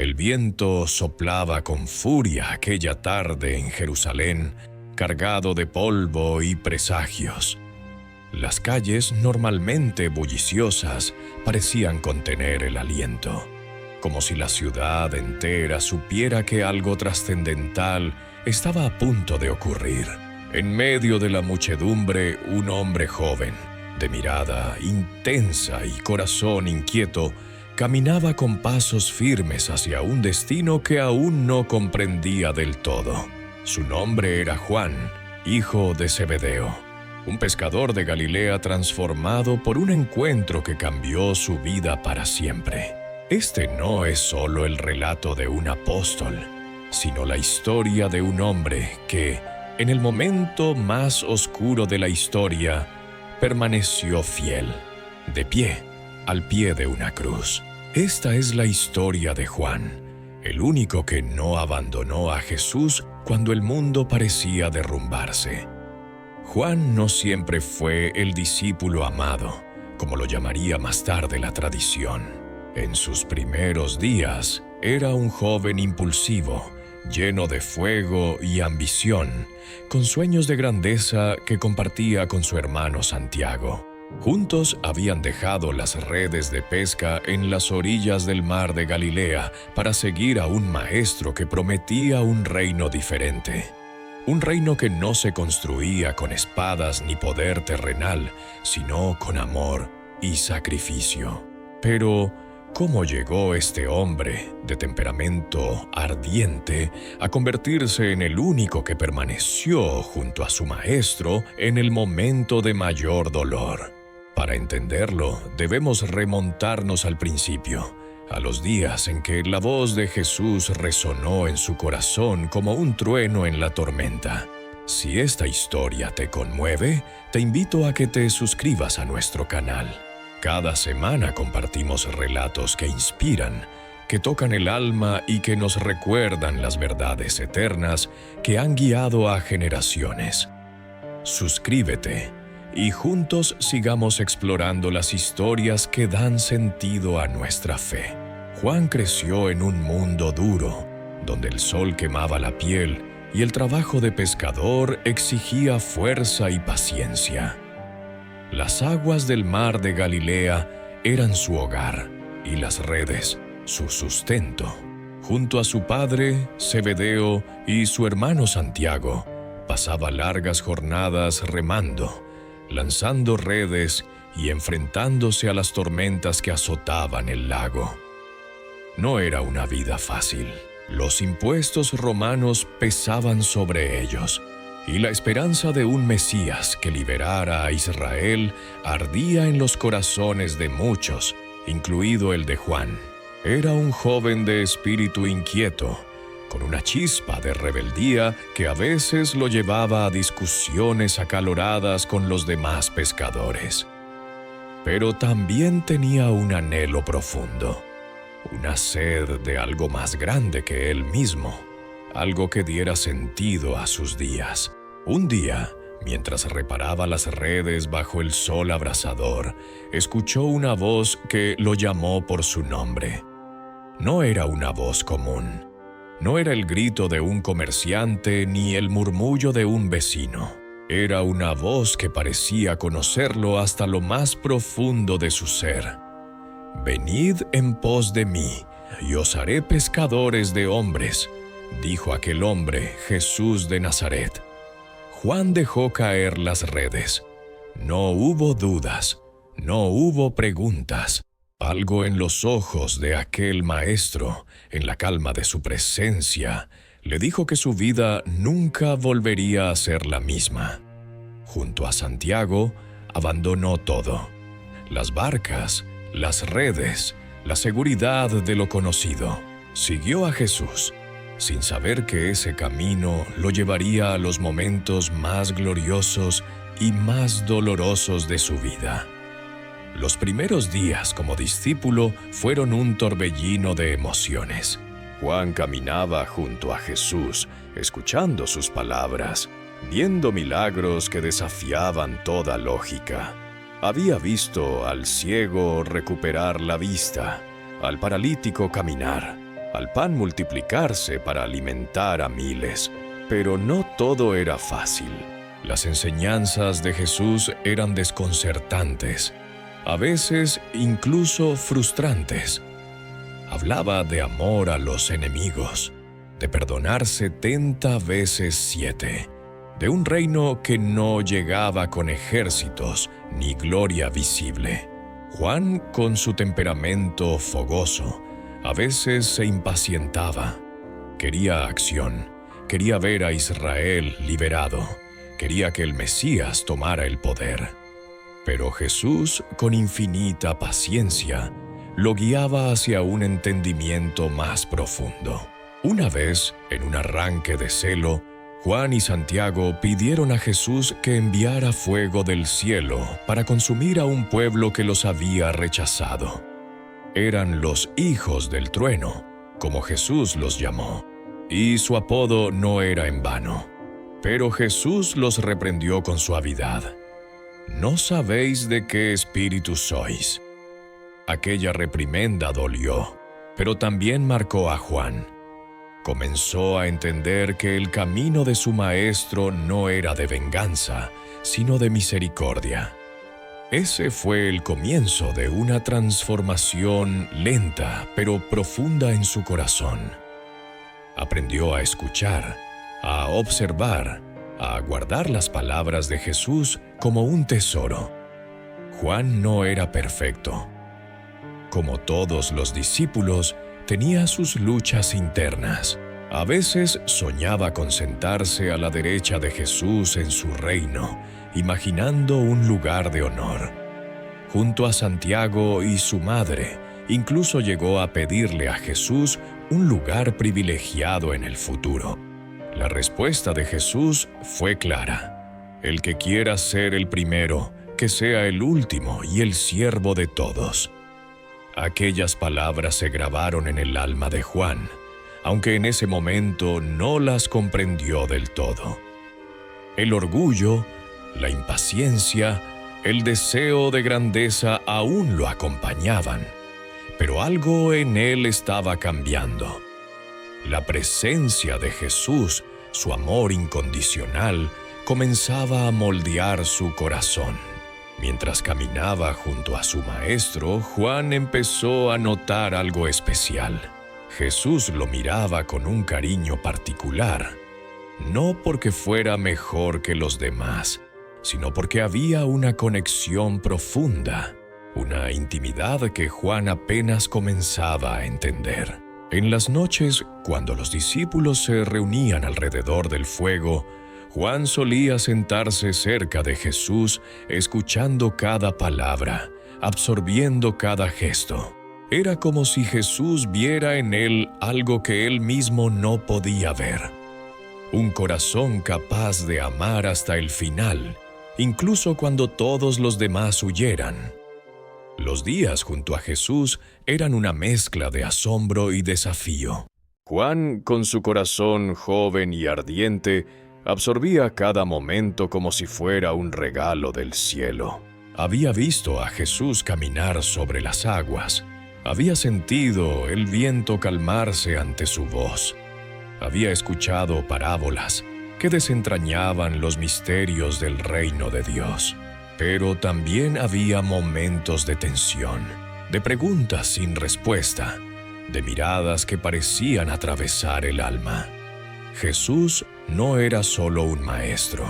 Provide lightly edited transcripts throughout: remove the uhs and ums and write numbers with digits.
El viento soplaba con furia aquella tarde en Jerusalén, cargado de polvo y presagios. Las calles, normalmente bulliciosas, parecían contener el aliento, como si la ciudad entera supiera que algo trascendental estaba a punto de ocurrir. En medio de la muchedumbre, un hombre joven, de mirada intensa y corazón inquieto, caminaba con pasos firmes hacia un destino que aún no comprendía del todo. Su nombre era Juan, hijo de Zebedeo, un pescador de Galilea transformado por un encuentro que cambió su vida para siempre. Este no es solo el relato de un apóstol, sino la historia de un hombre que, en el momento más oscuro de la historia, permaneció fiel, de pie, al pie de una cruz. Esta es la historia de Juan, el único que no abandonó a Jesús cuando el mundo parecía derrumbarse. Juan no siempre fue el discípulo amado, como lo llamaría más tarde la tradición. En sus primeros días, era un joven impulsivo, lleno de fuego y ambición, con sueños de grandeza que compartía con su hermano Santiago. Juntos habían dejado las redes de pesca en las orillas del mar de Galilea para seguir a un maestro que prometía un reino diferente. Un reino que no se construía con espadas ni poder terrenal, sino con amor y sacrificio. Pero, ¿cómo llegó este hombre, de temperamento ardiente, a convertirse en el único que permaneció junto a su maestro en el momento de mayor dolor? Para entenderlo, debemos remontarnos al principio, a los días en que la voz de Jesús resonó en su corazón como un trueno en la tormenta. Si esta historia te conmueve, te invito a que te suscribas a nuestro canal. Cada semana compartimos relatos que inspiran, que tocan el alma y que nos recuerdan las verdades eternas que han guiado a generaciones. Suscríbete y juntos sigamos explorando las historias que dan sentido a nuestra fe. Juan creció en un mundo duro, donde el sol quemaba la piel y el trabajo de pescador exigía fuerza y paciencia. Las aguas del mar de Galilea eran su hogar y las redes su sustento. Junto a su padre, Zebedeo, y su hermano Santiago, pasaba largas jornadas remando, lanzando redes y enfrentándose a las tormentas que azotaban el lago. No era una vida fácil. Los impuestos romanos pesaban sobre ellos, y la esperanza de un Mesías que liberara a Israel ardía en los corazones de muchos, incluido el de Juan. Era un joven de espíritu inquieto, con una chispa de rebeldía que a veces lo llevaba a discusiones acaloradas con los demás pescadores. Pero también tenía un anhelo profundo, una sed de algo más grande que él mismo, algo que diera sentido a sus días. Un día, mientras reparaba las redes bajo el sol abrasador, escuchó una voz que lo llamó por su nombre. No era una voz común. No era el grito de un comerciante ni el murmullo de un vecino. Era una voz que parecía conocerlo hasta lo más profundo de su ser. «Venid en pos de mí, y os haré pescadores de hombres», dijo aquel hombre, Jesús de Nazaret. Juan dejó caer las redes. No hubo dudas, no hubo preguntas. Algo en los ojos de aquel maestro, en la calma de su presencia, le dijo que su vida nunca volvería a ser la misma. Junto a Santiago, abandonó todo: las barcas, las redes, la seguridad de lo conocido. Siguió a Jesús, sin saber que ese camino lo llevaría a los momentos más gloriosos y más dolorosos de su vida. Los primeros días como discípulo fueron un torbellino de emociones. Juan caminaba junto a Jesús, escuchando sus palabras, viendo milagros que desafiaban toda lógica. Había visto al ciego recuperar la vista, al paralítico caminar, al pan multiplicarse para alimentar a miles. Pero no todo era fácil. Las enseñanzas de Jesús eran desconcertantes, a veces incluso frustrantes. Hablaba de amor a los enemigos, de perdonar 70 veces 7, de un reino que no llegaba con ejércitos ni gloria visible. Juan, con su temperamento fogoso, a veces se impacientaba. Quería acción, quería ver a Israel liberado, quería que el Mesías tomara el poder. Pero Jesús, con infinita paciencia, lo guiaba hacia un entendimiento más profundo. Una vez, en un arranque de celo, Juan y Santiago pidieron a Jesús que enviara fuego del cielo para consumir a un pueblo que los había rechazado. Eran los hijos del trueno, como Jesús los llamó, y su apodo no era en vano. Pero Jesús los reprendió con suavidad. «¿No sabéis de qué espíritu sois?». Aquella reprimenda dolió, pero también marcó a Juan. Comenzó a entender que el camino de su maestro no era de venganza, sino de misericordia. Ese fue el comienzo de una transformación lenta pero profunda en su corazón. Aprendió a escuchar, a observar, a guardar las palabras de Jesús como un tesoro. Juan no era perfecto. Como todos los discípulos, tenía sus luchas internas. A veces soñaba con sentarse a la derecha de Jesús en su reino, imaginando un lugar de honor. Junto a Santiago y su madre, incluso llegó a pedirle a Jesús un lugar privilegiado en el futuro. La respuesta de Jesús fue clara: el que quiera ser el primero, que sea el último y el siervo de todos. Aquellas palabras se grabaron en el alma de Juan, aunque en ese momento no las comprendió del todo. El orgullo, la impaciencia, el deseo de grandeza aún lo acompañaban, pero algo en él estaba cambiando. La presencia de Jesús, su amor incondicional, comenzaba a moldear su corazón. Mientras caminaba junto a su maestro, Juan empezó a notar algo especial. Jesús lo miraba con un cariño particular, no porque fuera mejor que los demás, sino porque había una conexión profunda, una intimidad que Juan apenas comenzaba a entender. En las noches, cuando los discípulos se reunían alrededor del fuego, Juan solía sentarse cerca de Jesús, escuchando cada palabra, absorbiendo cada gesto. Era como si Jesús viera en él algo que él mismo no podía ver. Un corazón capaz de amar hasta el final, incluso cuando todos los demás huyeran. Los días junto a Jesús eran una mezcla de asombro y desafío. Juan, con su corazón joven y ardiente, absorbía cada momento como si fuera un regalo del cielo. Había visto a Jesús caminar sobre las aguas. Había sentido el viento calmarse ante su voz. Había escuchado parábolas que desentrañaban los misterios del reino de Dios. Pero también había momentos de tensión, de preguntas sin respuesta, de miradas que parecían atravesar el alma. Jesús no era solo un maestro,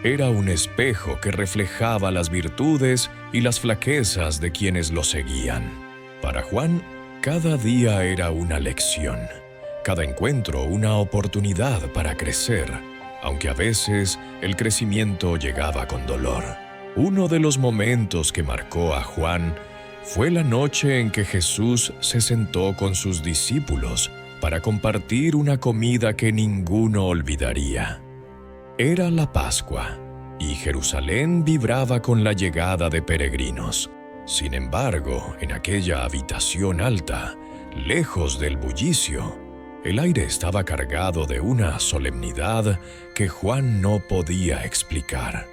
era un espejo que reflejaba las virtudes y las flaquezas de quienes lo seguían. Para Juan, cada día era una lección, cada encuentro una oportunidad para crecer, aunque a veces el crecimiento llegaba con dolor. Uno de los momentos que marcó a Juan fue la noche en que Jesús se sentó con sus discípulos para compartir una comida que ninguno olvidaría. Era la Pascua, y Jerusalén vibraba con la llegada de peregrinos. Sin embargo, en aquella habitación alta, lejos del bullicio, el aire estaba cargado de una solemnidad que Juan no podía explicar.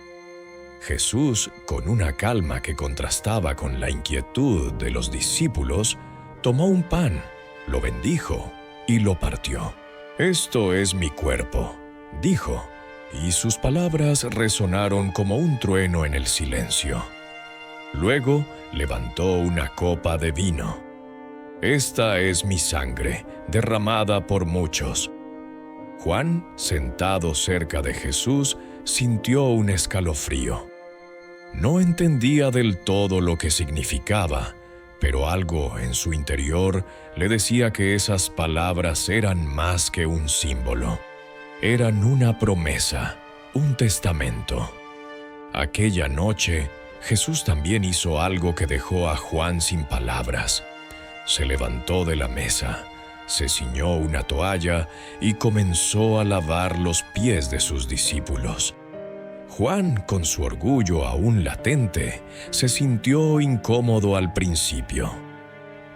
Jesús, con una calma que contrastaba con la inquietud de los discípulos, tomó un pan, lo bendijo y lo partió. «Esto es mi cuerpo», dijo, y sus palabras resonaron como un trueno en el silencio. Luego levantó una copa de vino. «Esta es mi sangre, derramada por muchos». Juan, sentado cerca de Jesús, sintió un escalofrío. No entendía del todo lo que significaba, pero algo en su interior le decía que esas palabras eran más que un símbolo. Eran una promesa, un testamento. Aquella noche, Jesús también hizo algo que dejó a Juan sin palabras. Se levantó de la mesa, se ciñó una toalla y comenzó a lavar los pies de sus discípulos. Juan, con su orgullo aún latente, se sintió incómodo al principio.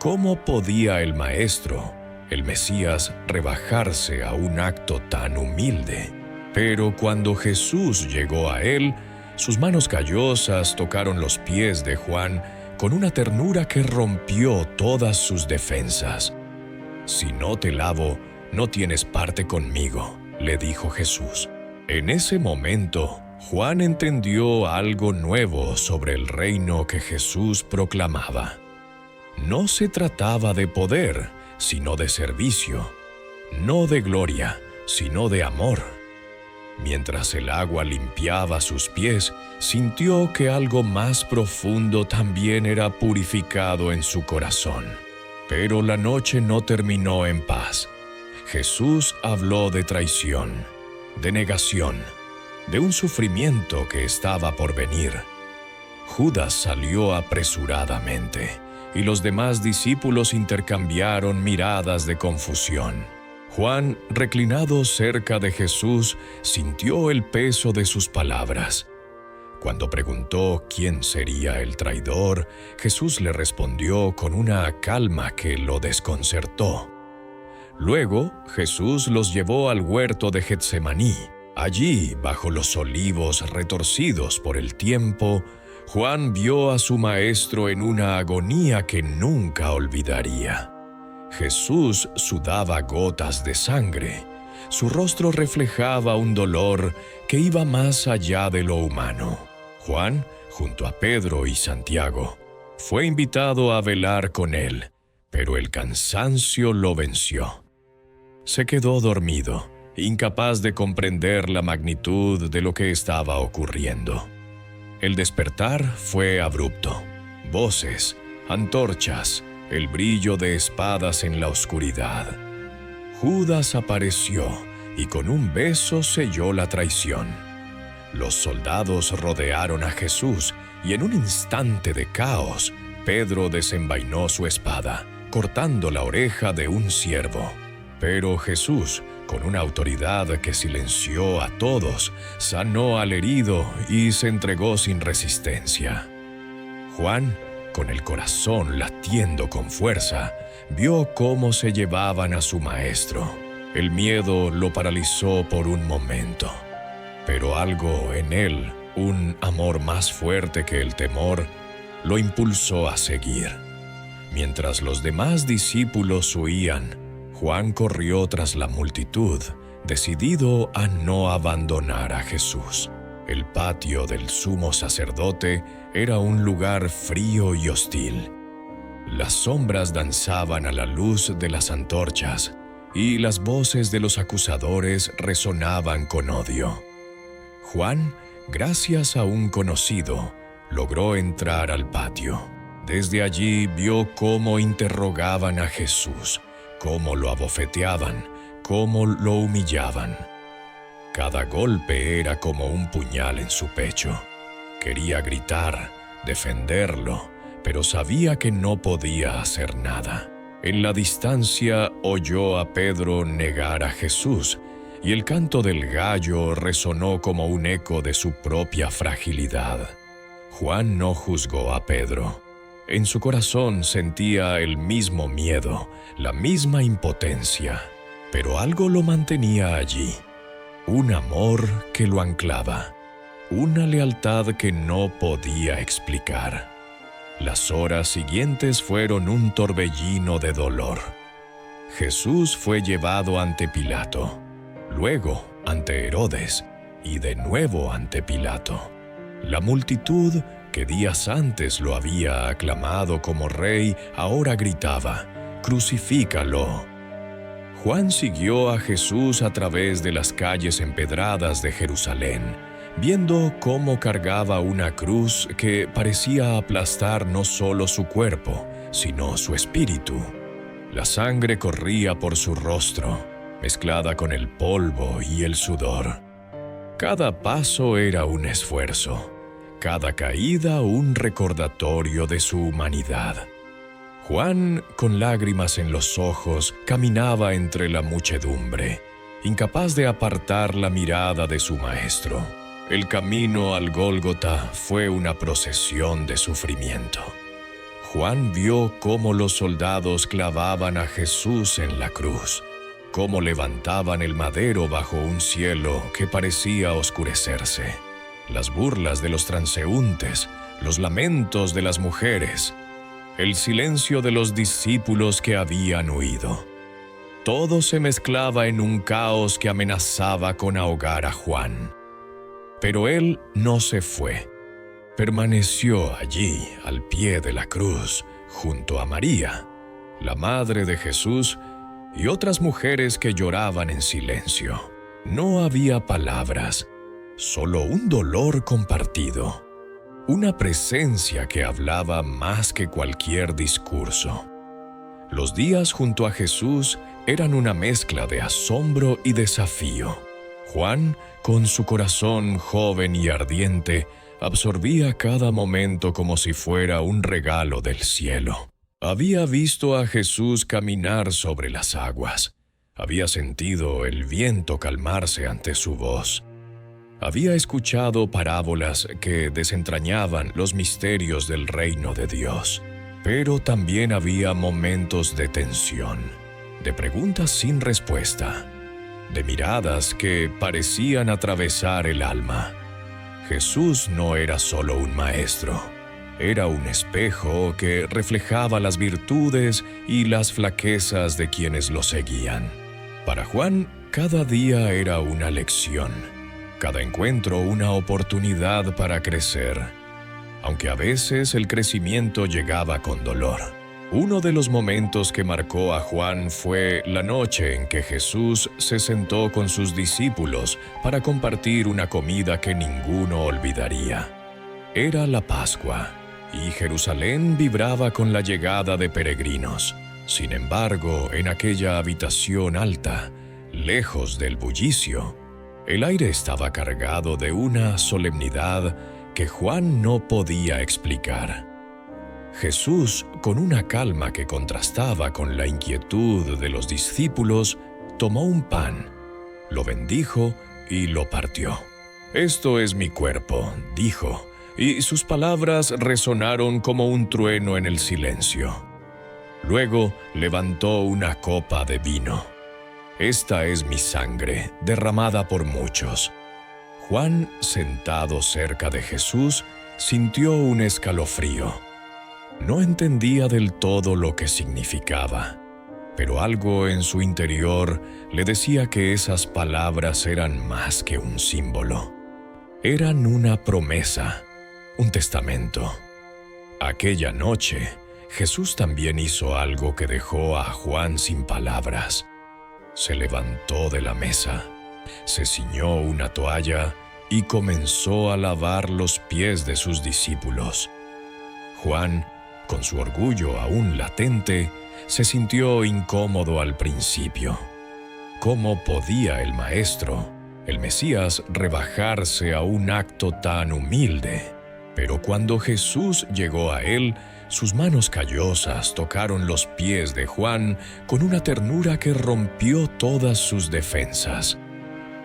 ¿Cómo podía el Maestro, el Mesías, rebajarse a un acto tan humilde? Pero cuando Jesús llegó a él, sus manos callosas tocaron los pies de Juan con una ternura que rompió todas sus defensas. «Si no te lavo, no tienes parte conmigo», le dijo Jesús. En ese momento, Juan entendió algo nuevo sobre el reino que Jesús proclamaba. No se trataba de poder, sino de servicio, no de gloria, sino de amor. Mientras el agua limpiaba sus pies, sintió que algo más profundo también era purificado en su corazón. Pero la noche no terminó en paz. Jesús habló de traición, de negación, de un sufrimiento que estaba por venir. Judas salió apresuradamente, y los demás discípulos intercambiaron miradas de confusión. Juan, reclinado cerca de Jesús, sintió el peso de sus palabras. Cuando preguntó quién sería el traidor, Jesús le respondió con una calma que lo desconcertó. Luego, Jesús los llevó al huerto de Getsemaní. Allí, bajo los olivos retorcidos por el tiempo, Juan vio a su maestro en una agonía que nunca olvidaría. Jesús sudaba gotas de sangre. Su rostro reflejaba un dolor que iba más allá de lo humano. Juan, junto a Pedro y Santiago, fue invitado a velar con él, pero el cansancio lo venció. Se quedó dormido, incapaz de comprender la magnitud de lo que estaba ocurriendo. El despertar fue abrupto. Voces, antorchas, el brillo de espadas en la oscuridad. Judas apareció y con un beso selló la traición. Los soldados rodearon a Jesús y en un instante de caos, Pedro desenvainó su espada, cortando la oreja de un siervo. Pero Jesús, con una autoridad que silenció a todos, sanó al herido y se entregó sin resistencia. Juan, con el corazón latiendo con fuerza, vio cómo se llevaban a su maestro. El miedo lo paralizó por un momento, pero algo en él, un amor más fuerte que el temor, lo impulsó a seguir. Mientras los demás discípulos huían, Juan corrió tras la multitud, decidido a no abandonar a Jesús. El patio del sumo sacerdote era un lugar frío y hostil. Las sombras danzaban a la luz de las antorchas y las voces de los acusadores resonaban con odio. Juan, gracias a un conocido, logró entrar al patio. Desde allí vio cómo interrogaban a Jesús, cómo lo abofeteaban, cómo lo humillaban. Cada golpe era como un puñal en su pecho. Quería gritar, defenderlo, pero sabía que no podía hacer nada. En la distancia oyó a Pedro negar a Jesús, y el canto del gallo resonó como un eco de su propia fragilidad. Juan no juzgó a Pedro. En su corazón sentía el mismo miedo, la misma impotencia, pero algo lo mantenía allí. Un amor que lo anclaba, una lealtad que no podía explicar. Las horas siguientes fueron un torbellino de dolor. Jesús fue llevado ante Pilato, luego ante Herodes y de nuevo ante Pilato. La multitud, que días antes lo había aclamado como rey, ahora gritaba: «¡Crucifícalo!». Juan siguió a Jesús a través de las calles empedradas de Jerusalén, viendo cómo cargaba una cruz que parecía aplastar no solo su cuerpo, sino su espíritu. La sangre corría por su rostro, mezclada con el polvo y el sudor. Cada paso era un esfuerzo, cada caída un recordatorio de su humanidad. Juan, con lágrimas en los ojos, caminaba entre la muchedumbre, incapaz de apartar la mirada de su maestro. El camino al Gólgota fue una procesión de sufrimiento. Juan vio cómo los soldados clavaban a Jesús en la cruz, cómo levantaban el madero bajo un cielo que parecía oscurecerse, las burlas de los transeúntes, los lamentos de las mujeres, el silencio de los discípulos que habían huido. Todo se mezclaba en un caos que amenazaba con ahogar a Juan. Pero él no se fue. Permaneció allí, al pie de la cruz, junto a María, la madre de Jesús, y otras mujeres que lloraban en silencio. No había palabras, solo un dolor compartido, una presencia que hablaba más que cualquier discurso. Los días junto a Jesús eran una mezcla de asombro y desafío. Juan, con su corazón joven y ardiente, absorbía cada momento como si fuera un regalo del cielo. Había visto a Jesús caminar sobre las aguas. Había sentido el viento calmarse ante su voz. Había escuchado parábolas que desentrañaban los misterios del reino de Dios. Pero también había momentos de tensión, de preguntas sin respuesta, de miradas que parecían atravesar el alma. Jesús no era solo un maestro, era un espejo que reflejaba las virtudes y las flaquezas de quienes lo seguían. Para Juan, cada día era una lección, cada encuentro una oportunidad para crecer, aunque a veces el crecimiento llegaba con dolor. Uno de los momentos que marcó a Juan fue la noche en que Jesús se sentó con sus discípulos para compartir una comida que ninguno olvidaría. Era la Pascua, y Jerusalén vibraba con la llegada de peregrinos. Sin embargo, en aquella habitación alta, lejos del bullicio, el aire estaba cargado de una solemnidad que Juan no podía explicar. Jesús, con una calma que contrastaba con la inquietud de los discípulos, tomó un pan, lo bendijo y lo partió. «Esto es mi cuerpo», dijo, y sus palabras resonaron como un trueno en el silencio. Luego levantó una copa de vino. «Esta es mi sangre, derramada por muchos». Juan, sentado cerca de Jesús, sintió un escalofrío. No entendía del todo lo que significaba, pero algo en su interior le decía que esas palabras eran más que un símbolo. Eran una promesa, un testamento. Aquella noche, Jesús también hizo algo que dejó a Juan sin palabras. Se levantó de la mesa, se ciñó una toalla y comenzó a lavar los pies de sus discípulos. Juan, con su orgullo aún latente, se sintió incómodo al principio. ¿Cómo podía el Maestro, el Mesías, rebajarse a un acto tan humilde? Pero cuando Jesús llegó a él, sus manos callosas tocaron los pies de Juan con una ternura que rompió todas sus defensas.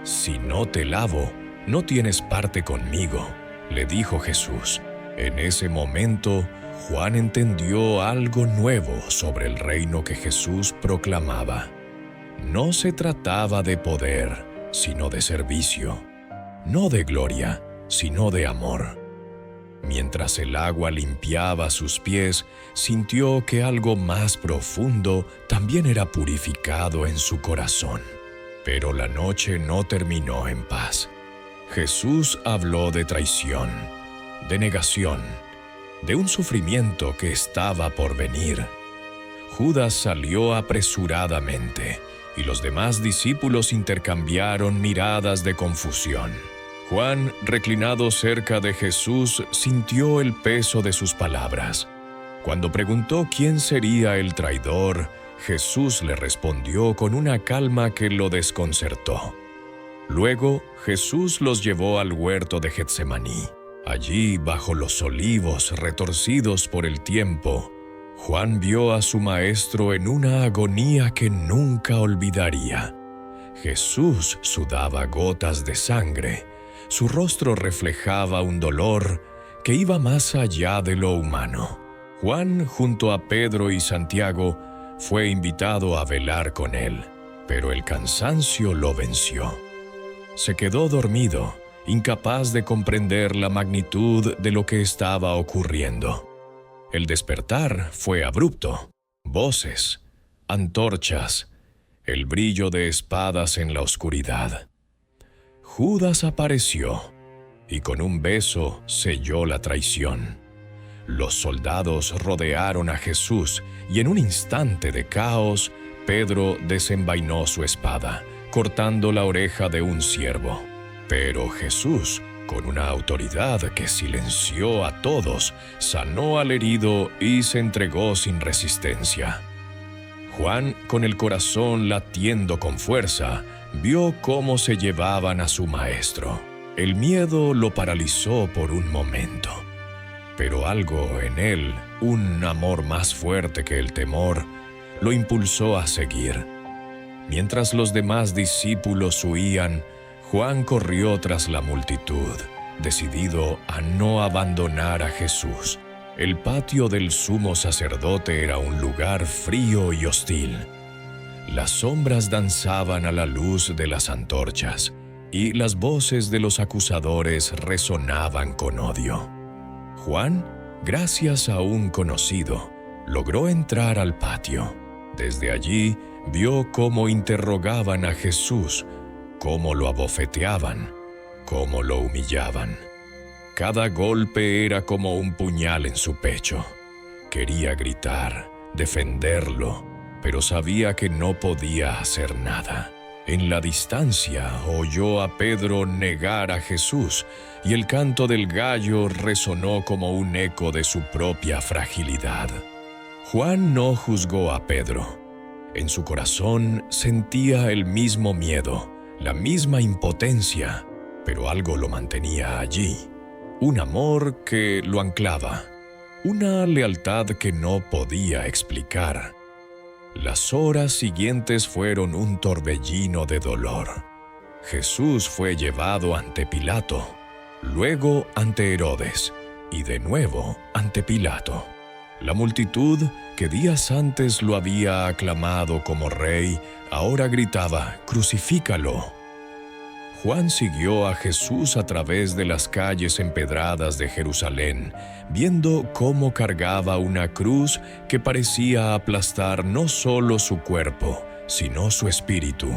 «Si no te lavo, no tienes parte conmigo», le dijo Jesús. En ese momento, Juan entendió algo nuevo sobre el reino que Jesús proclamaba. No se trataba de poder, sino de servicio. No de gloria, sino de amor. Mientras el agua limpiaba sus pies, sintió que algo más profundo también era purificado en su corazón. Pero la noche no terminó en paz. Jesús habló de traición, de negación, de un sufrimiento que estaba por venir. Judas salió apresuradamente y los demás discípulos intercambiaron miradas de confusión. Juan, reclinado cerca de Jesús, sintió el peso de sus palabras. Cuando preguntó quién sería el traidor, Jesús le respondió con una calma que lo desconcertó. Luego, Jesús los llevó al huerto de Getsemaní. Allí, bajo los olivos retorcidos por el tiempo, Juan vio a su maestro en una agonía que nunca olvidaría. Jesús sudaba gotas de sangre. Su rostro reflejaba un dolor que iba más allá de lo humano. Juan, junto a Pedro y Santiago, fue invitado a velar con él, pero el cansancio lo venció. Se quedó dormido, incapaz de comprender la magnitud de lo que estaba ocurriendo. El despertar fue abrupto. Voces, antorchas, el brillo de espadas en la oscuridad. Judas apareció y con un beso selló la traición. Los soldados rodearon a Jesús y en un instante de caos, Pedro desenvainó su espada, cortando la oreja de un siervo. Pero Jesús, con una autoridad que silenció a todos, sanó al herido y se entregó sin resistencia. Juan, con el corazón latiendo con fuerza, vio cómo se llevaban a su maestro. El miedo lo paralizó por un momento, pero algo en él, un amor más fuerte que el temor, lo impulsó a seguir. Mientras los demás discípulos huían, Juan corrió tras la multitud, decidido a no abandonar a Jesús. El patio del sumo sacerdote era un lugar frío y hostil. Las sombras danzaban a la luz de las antorchas, y las voces de los acusadores resonaban con odio. Juan, gracias a un conocido, logró entrar al patio. Desde allí vio cómo interrogaban a Jesús, cómo lo abofeteaban, cómo lo humillaban. Cada golpe era como un puñal en su pecho. Quería gritar, defenderlo, pero sabía que no podía hacer nada. En la distancia oyó a Pedro negar a Jesús, y el canto del gallo resonó como un eco de su propia fragilidad. Juan no juzgó a Pedro. En su corazón sentía el mismo miedo, la misma impotencia, pero algo lo mantenía allí. Un amor que lo anclaba, una lealtad que no podía explicar. Las horas siguientes fueron un torbellino de dolor. Jesús fue llevado ante Pilato, luego ante Herodes y de nuevo ante Pilato. La multitud, que días antes lo había aclamado como rey, ahora gritaba: «¡Crucifícalo!». Juan siguió a Jesús a través de las calles empedradas de Jerusalén, viendo cómo cargaba una cruz que parecía aplastar no solo su cuerpo, sino su espíritu.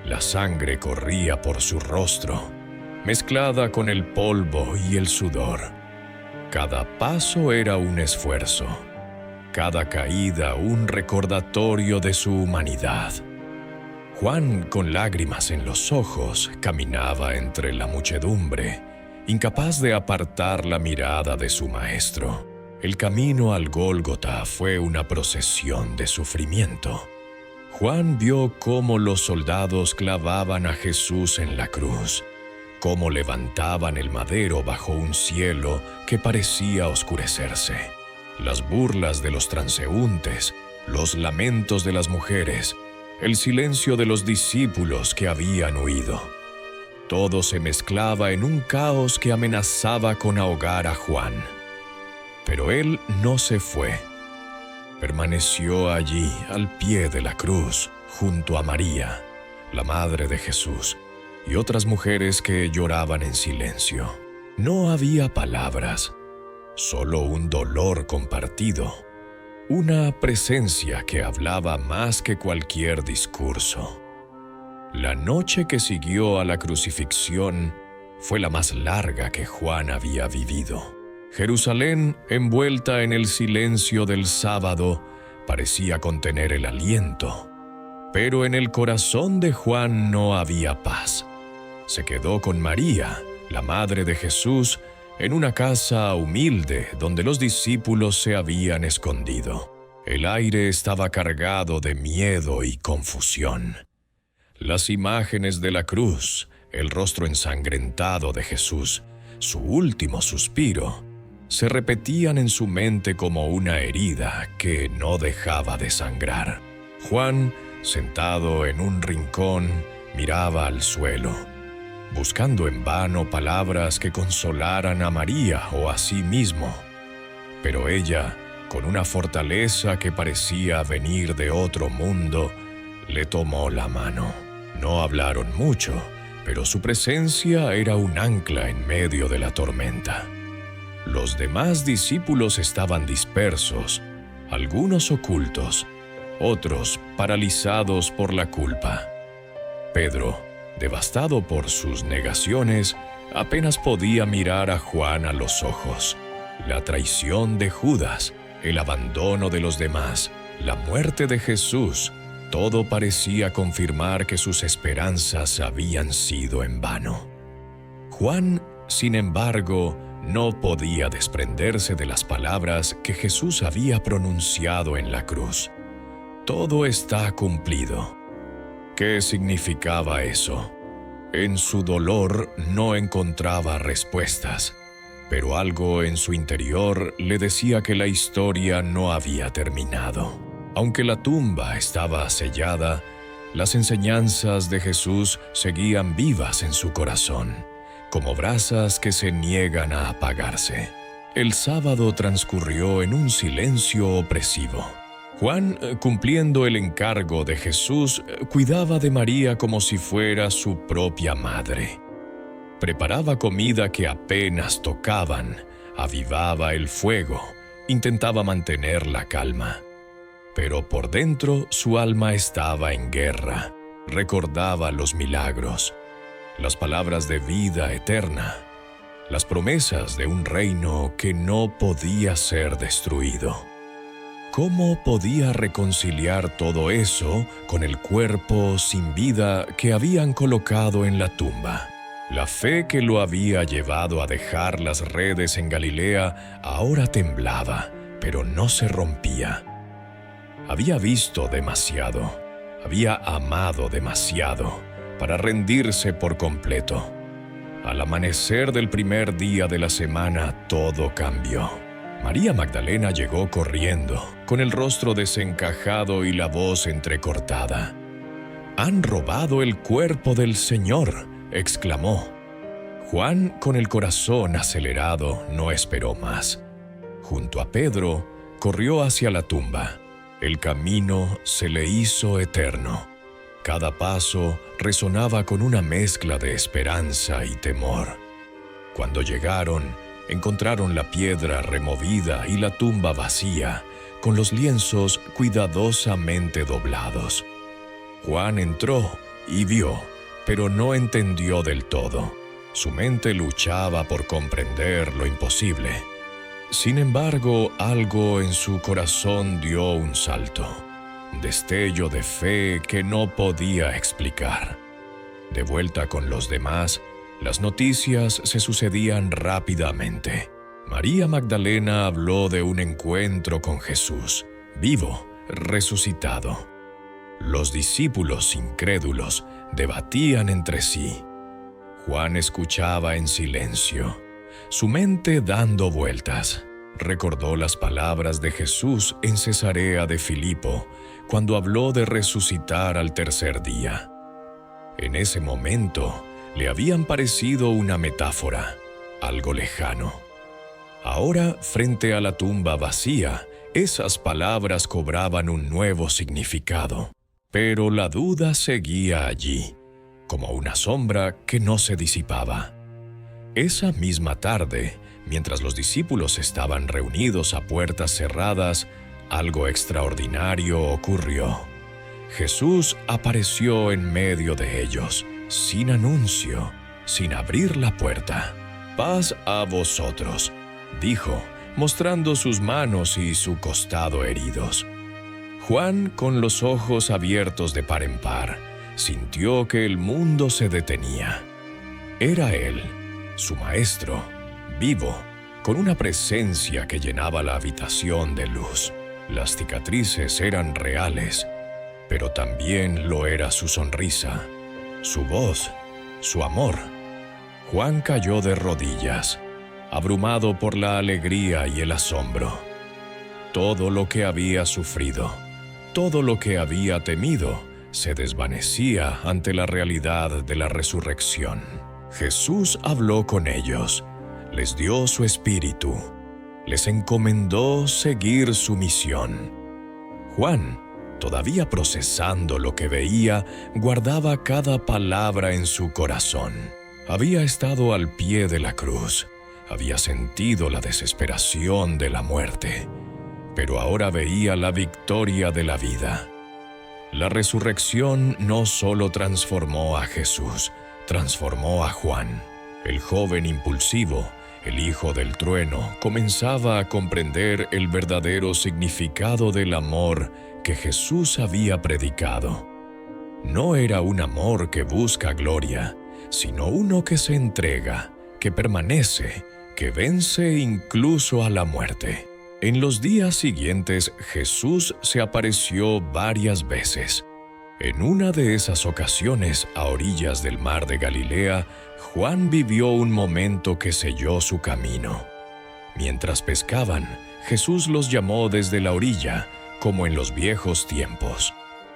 La sangre corría por su rostro, mezclada con el polvo y el sudor. Cada paso era un esfuerzo, cada caída un recordatorio de su humanidad. Juan, con lágrimas en los ojos, caminaba entre la muchedumbre, incapaz de apartar la mirada de su maestro. El camino al Gólgota fue una procesión de sufrimiento. Juan vio cómo los soldados clavaban a Jesús en la cruz, cómo levantaban el madero bajo un cielo que parecía oscurecerse. Las burlas de los transeúntes, los lamentos de las mujeres, el silencio de los discípulos que habían huido. Todo se mezclaba en un caos que amenazaba con ahogar a Juan. Pero él no se fue. Permaneció allí, al pie de la cruz, junto a María, la madre de Jesús, y otras mujeres que lloraban en silencio. No había palabras, solo un dolor compartido, una presencia que hablaba más que cualquier discurso. La noche que siguió a la crucifixión fue la más larga que Juan había vivido. Jerusalén, envuelta en el silencio del sábado, parecía contener el aliento. Pero en el corazón de Juan no había paz. Se quedó con María, la madre de Jesús, en una casa humilde donde los discípulos se habían escondido. El aire estaba cargado de miedo y confusión. Las imágenes de la cruz, el rostro ensangrentado de Jesús, su último suspiro, se repetían en su mente como una herida que no dejaba de sangrar. Juan, sentado en un rincón, miraba al suelo, buscando en vano palabras que consolaran a María o a sí mismo. Pero ella, con una fortaleza que parecía venir de otro mundo, le tomó la mano. No hablaron mucho, pero su presencia era un ancla en medio de la tormenta. Los demás discípulos estaban dispersos, algunos ocultos, otros paralizados por la culpa. Pedro, devastado por sus negaciones, apenas podía mirar a Juan a los ojos. La traición de Judas, el abandono de los demás, la muerte de Jesús, todo parecía confirmar que sus esperanzas habían sido en vano. Juan, sin embargo, no podía desprenderse de las palabras que Jesús había pronunciado en la cruz. Todo está cumplido. ¿Qué significaba eso? En su dolor no encontraba respuestas, pero algo en su interior le decía que la historia no había terminado. Aunque la tumba estaba sellada, las enseñanzas de Jesús seguían vivas en su corazón, como brasas que se niegan a apagarse. El sábado transcurrió en un silencio opresivo. Juan, cumpliendo el encargo de Jesús, cuidaba de María como si fuera su propia madre. Preparaba comida que apenas tocaban, avivaba el fuego, intentaba mantener la calma. Pero por dentro su alma estaba en guerra, recordaba los milagros, las palabras de vida eterna, las promesas de un reino que no podía ser destruido. ¿Cómo podía reconciliar todo eso con el cuerpo sin vida que habían colocado en la tumba? La fe que lo había llevado a dejar las redes en Galilea ahora temblaba, pero no se rompía. Había visto demasiado, había amado demasiado para rendirse por completo. Al amanecer del primer día de la semana, todo cambió. María Magdalena llegó corriendo, con el rostro desencajado y la voz entrecortada. «¡Han robado el cuerpo del Señor!», exclamó. Juan, con el corazón acelerado, no esperó más. Junto a Pedro, corrió hacia la tumba. El camino se le hizo eterno. Cada paso resonaba con una mezcla de esperanza y temor. Cuando llegaron, encontraron la piedra removida y la tumba vacía, con los lienzos cuidadosamente doblados. Juan entró y vio, pero no entendió del todo. Su mente luchaba por comprender lo imposible. Sin embargo, algo en su corazón dio un salto, un destello de fe que no podía explicar. De vuelta con los demás, las noticias se sucedían rápidamente. María Magdalena habló de un encuentro con Jesús, vivo, resucitado. Los discípulos incrédulos debatían entre sí. Juan escuchaba en silencio, su mente dando vueltas. Recordó las palabras de Jesús en Cesarea de Filipo, cuando habló de resucitar al tercer día. En ese momento, le habían parecido una metáfora, algo lejano. Ahora, frente a la tumba vacía, esas palabras cobraban un nuevo significado. Pero la duda seguía allí, como una sombra que no se disipaba. Esa misma tarde, mientras los discípulos estaban reunidos a puertas cerradas, algo extraordinario ocurrió. Jesús apareció en medio de ellos, sin anuncio, sin abrir la puerta. «Paz a vosotros», dijo, mostrando sus manos y su costado heridos. Juan, con los ojos abiertos de par en par, sintió que el mundo se detenía. Era él, su maestro, vivo, con una presencia que llenaba la habitación de luz. Las cicatrices eran reales, pero también lo era su sonrisa, su voz, su amor. Juan cayó de rodillas, abrumado por la alegría y el asombro. Todo lo que había sufrido, todo lo que había temido, se desvanecía ante la realidad de la resurrección. Jesús habló con ellos, les dio su espíritu, les encomendó seguir su misión. Juan, todavía procesando lo que veía, guardaba cada palabra en su corazón. Había estado al pie de la cruz, había sentido la desesperación de la muerte, pero ahora veía la victoria de la vida. La resurrección no solo transformó a Jesús, transformó a Juan. El joven impulsivo, el hijo del trueno, comenzaba a comprender el verdadero significado del amor que Jesús había predicado. No era un amor que busca gloria, sino uno que se entrega, que permanece, que vence incluso a la muerte. En los días siguientes, Jesús se apareció varias veces. En una de esas ocasiones, a orillas del mar de Galilea, Juan vivió un momento que selló su camino. Mientras pescaban, Jesús los llamó desde la orilla, como en los viejos tiempos.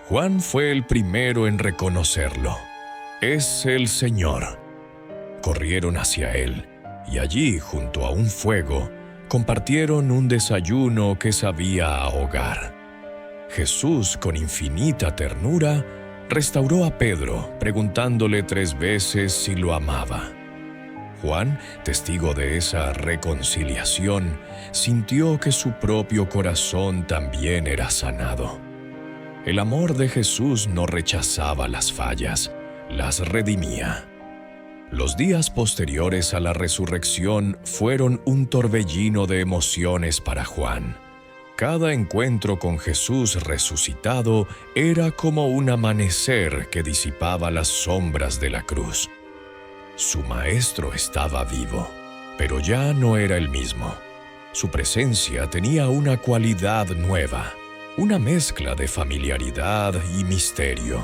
Juan fue el primero en reconocerlo. «Es el Señor». Corrieron hacia él, y allí, junto a un fuego, compartieron un desayuno que sabía a hogar. Jesús, con infinita ternura, restauró a Pedro, preguntándole 3 veces si lo amaba. Juan, testigo de esa reconciliación, sintió que su propio corazón también era sanado. El amor de Jesús no rechazaba las fallas, las redimía. Los días posteriores a la resurrección fueron un torbellino de emociones para Juan. Cada encuentro con Jesús resucitado era como un amanecer que disipaba las sombras de la cruz. Su maestro estaba vivo, pero ya no era el mismo. Su presencia tenía una cualidad nueva, una mezcla de familiaridad y misterio.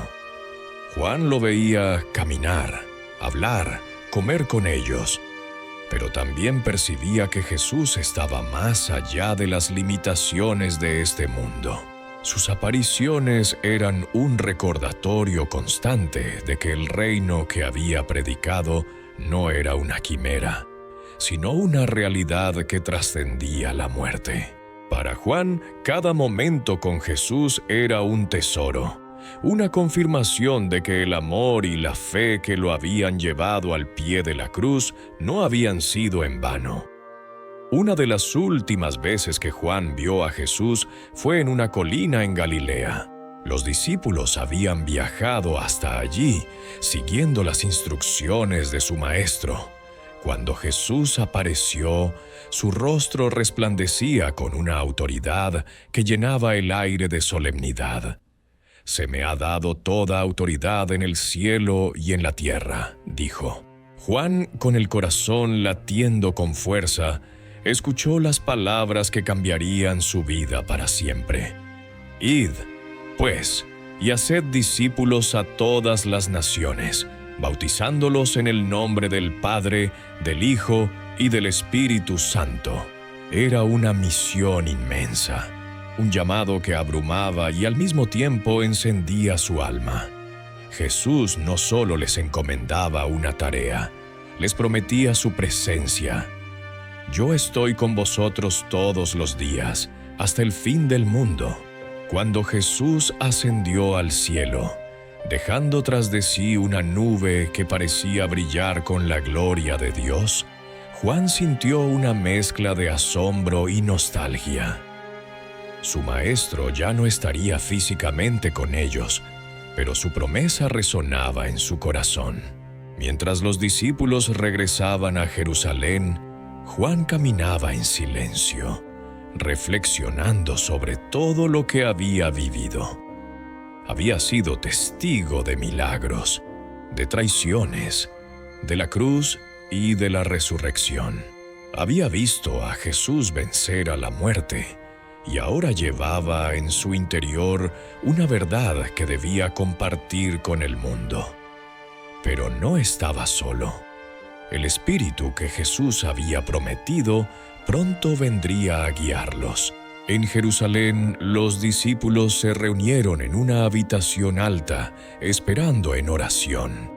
Juan lo veía caminar, hablar, comer con ellos, pero también percibía que Jesús estaba más allá de las limitaciones de este mundo. Sus apariciones eran un recordatorio constante de que el reino que había predicado no era una quimera, sino una realidad que trascendía la muerte. Para Juan, cada momento con Jesús era un tesoro, una confirmación de que el amor y la fe que lo habían llevado al pie de la cruz no habían sido en vano. Una de las últimas veces que Juan vio a Jesús fue en una colina en Galilea. Los discípulos habían viajado hasta allí, siguiendo las instrucciones de su maestro. Cuando Jesús apareció, su rostro resplandecía con una autoridad que llenaba el aire de solemnidad. «Se me ha dado toda autoridad en el cielo y en la tierra», dijo. Juan, con el corazón latiendo con fuerza, escuchó las palabras que cambiarían su vida para siempre. «Id, pues, y haced discípulos a todas las naciones, bautizándolos en el nombre del Padre, del Hijo y del Espíritu Santo». Era una misión inmensa, un llamado que abrumaba y al mismo tiempo encendía su alma. Jesús no solo les encomendaba una tarea, les prometía su presencia. «Yo estoy con vosotros todos los días, hasta el fin del mundo». Cuando Jesús ascendió al cielo, Dejando tras de sí una nube que parecía brillar con la gloria de Dios, Juan sintió una mezcla de asombro y nostalgia. Su maestro ya no estaría físicamente con ellos, pero su promesa resonaba en su corazón. Mientras los discípulos regresaban a Jerusalén, Juan caminaba en silencio, reflexionando sobre todo lo que había vivido. Había sido testigo de milagros, de traiciones, de la cruz y de la resurrección. Había visto a Jesús vencer a la muerte y ahora llevaba en su interior una verdad que debía compartir con el mundo. Pero no estaba solo. El Espíritu que Jesús había prometido pronto vendría a guiarlos. En Jerusalén, los discípulos se reunieron en una habitación alta, esperando en oración.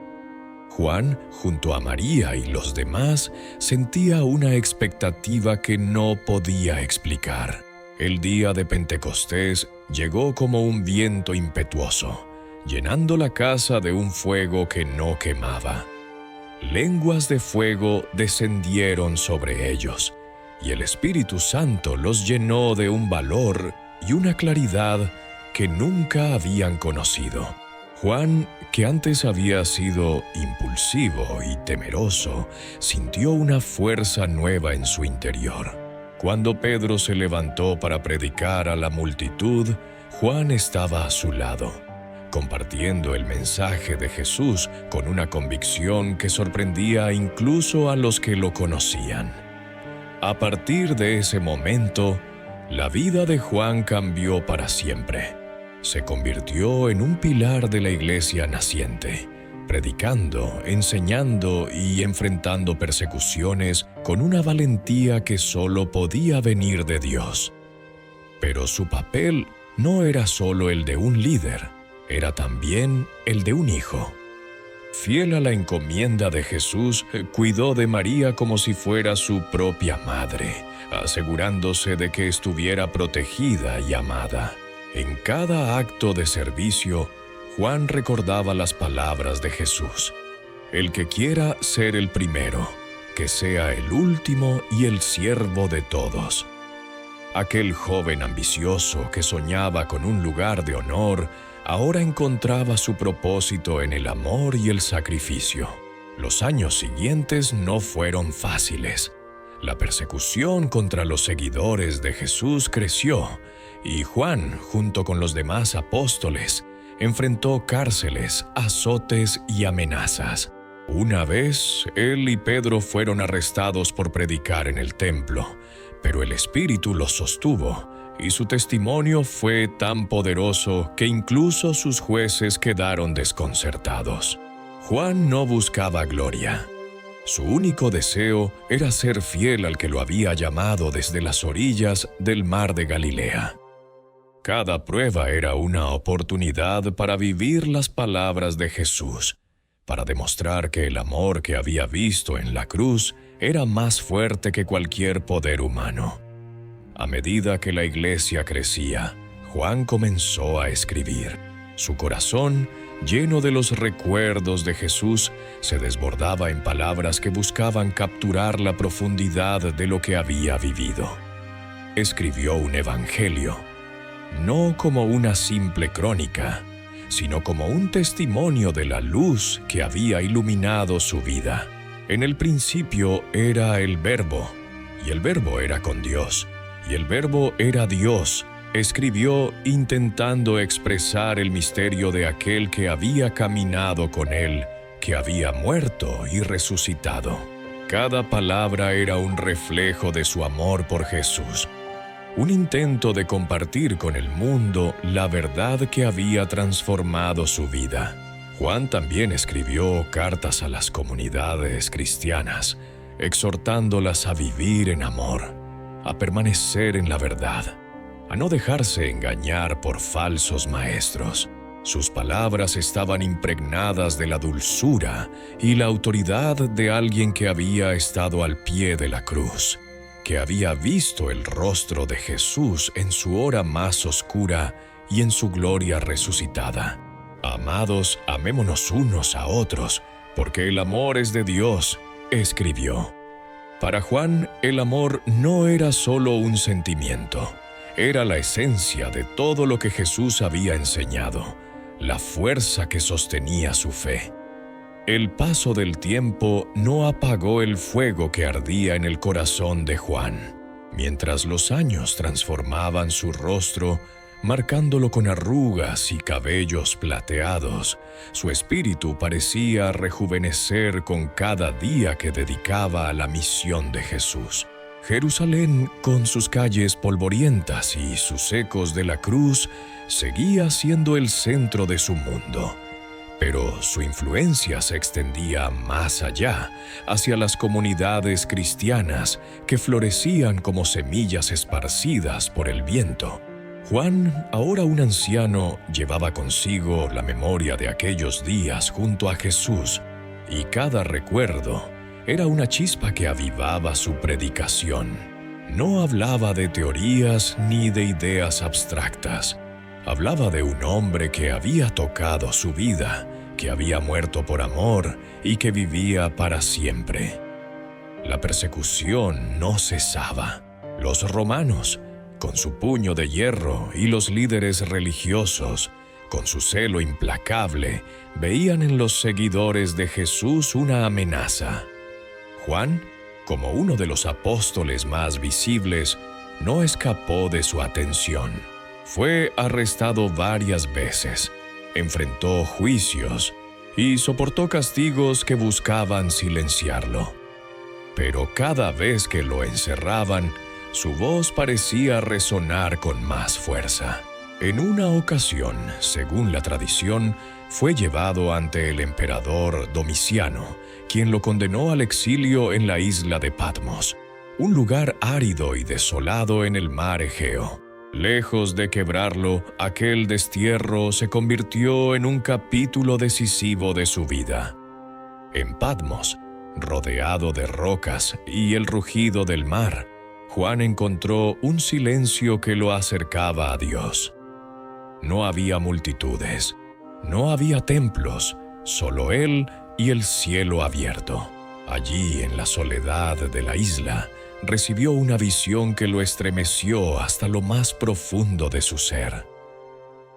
Juan, junto a María y los demás, sentía una expectativa que no podía explicar. El día de Pentecostés llegó como un viento impetuoso, llenando la casa de un fuego que no quemaba. Lenguas de fuego descendieron sobre ellos, y el Espíritu Santo los llenó de un valor y una claridad que nunca habían conocido. Juan, que antes había sido impulsivo y temeroso, sintió una fuerza nueva en su interior. Cuando Pedro se levantó para predicar a la multitud, Juan estaba a su lado, compartiendo el mensaje de Jesús con una convicción que sorprendía incluso a los que lo conocían. A partir de ese momento, la vida de Juan cambió para siempre. Se convirtió en un pilar de la iglesia naciente, predicando, enseñando y enfrentando persecuciones con una valentía que solo podía venir de Dios. Pero su papel no era solo el de un líder, era también el de un hijo. Fiel a la encomienda de Jesús, cuidó de María como si fuera su propia madre, asegurándose de que estuviera protegida y amada. En cada acto de servicio, Juan recordaba las palabras de Jesús: el que quiera ser el primero, que sea el último y el siervo de todos. Aquel joven ambicioso que soñaba con un lugar de honor, ahora encontraba su propósito en el amor y el sacrificio. Los años siguientes no fueron fáciles. La persecución contra los seguidores de Jesús creció, y Juan, junto con los demás apóstoles, enfrentó cárceles, azotes y amenazas. Una vez, él y Pedro fueron arrestados por predicar en el templo, pero el Espíritu los sostuvo, y su testimonio fue tan poderoso que incluso sus jueces quedaron desconcertados. Juan no buscaba gloria. Su único deseo era ser fiel al que lo había llamado desde las orillas del mar de Galilea. Cada prueba era una oportunidad para vivir las palabras de Jesús, para demostrar que el amor que había visto en la cruz era más fuerte que cualquier poder humano. A medida que la iglesia crecía, Juan comenzó a escribir. Su corazón, lleno de los recuerdos de Jesús, se desbordaba en palabras que buscaban capturar la profundidad de lo que había vivido. Escribió un evangelio, no como una simple crónica, sino como un testimonio de la luz que había iluminado su vida. En el principio era el Verbo, y el Verbo era con Dios, y el Verbo era Dios. Escribió intentando expresar el misterio de aquel que había caminado con él, que había muerto y resucitado. Cada palabra era un reflejo de su amor por Jesús, un intento de compartir con el mundo la verdad que había transformado su vida. Juan también escribió cartas a las comunidades cristianas, exhortándolas a vivir en amor, a permanecer en la verdad, a no dejarse engañar por falsos maestros. Sus palabras estaban impregnadas de la dulzura y la autoridad de alguien que había estado al pie de la cruz, que había visto el rostro de Jesús en su hora más oscura y en su gloria resucitada. Amados, amémonos unos a otros, porque el amor es de Dios, escribió. Para Juan, el amor no era solo un sentimiento, era la esencia de todo lo que Jesús había enseñado, la fuerza que sostenía su fe. El paso del tiempo no apagó el fuego que ardía en el corazón de Juan. Mientras los años transformaban su rostro, marcándolo con arrugas y cabellos plateados, su espíritu parecía rejuvenecer con cada día que dedicaba a la misión de Jesús. Jerusalén, con sus calles polvorientas y sus ecos de la cruz, seguía siendo el centro de su mundo. Pero su influencia se extendía más allá, hacia las comunidades cristianas que florecían como semillas esparcidas por el viento. Juan, ahora un anciano, llevaba consigo la memoria de aquellos días junto a Jesús, y cada recuerdo era una chispa que avivaba su predicación. No hablaba de teorías ni de ideas abstractas. Hablaba de un hombre que había tocado su vida, que había muerto por amor y que vivía para siempre. La persecución no cesaba. Los romanos, con su puño de hierro, y los líderes religiosos, con su celo implacable, veían en los seguidores de Jesús una amenaza. Juan, como uno de los apóstoles más visibles, no escapó de su atención. Fue arrestado varias veces, enfrentó juicios y soportó castigos que buscaban silenciarlo. Pero cada vez que lo encerraban, su voz parecía resonar con más fuerza. En una ocasión, según la tradición, fue llevado ante el emperador Domiciano, quien lo condenó al exilio en la isla de Patmos, un lugar árido y desolado en el mar Egeo. Lejos de quebrarlo, aquel destierro se convirtió en un capítulo decisivo de su vida. En Patmos, rodeado de rocas y el rugido del mar, Juan encontró un silencio que lo acercaba a Dios. No había multitudes, no había templos, solo él y el cielo abierto. Allí, en la soledad de la isla, recibió una visión que lo estremeció hasta lo más profundo de su ser.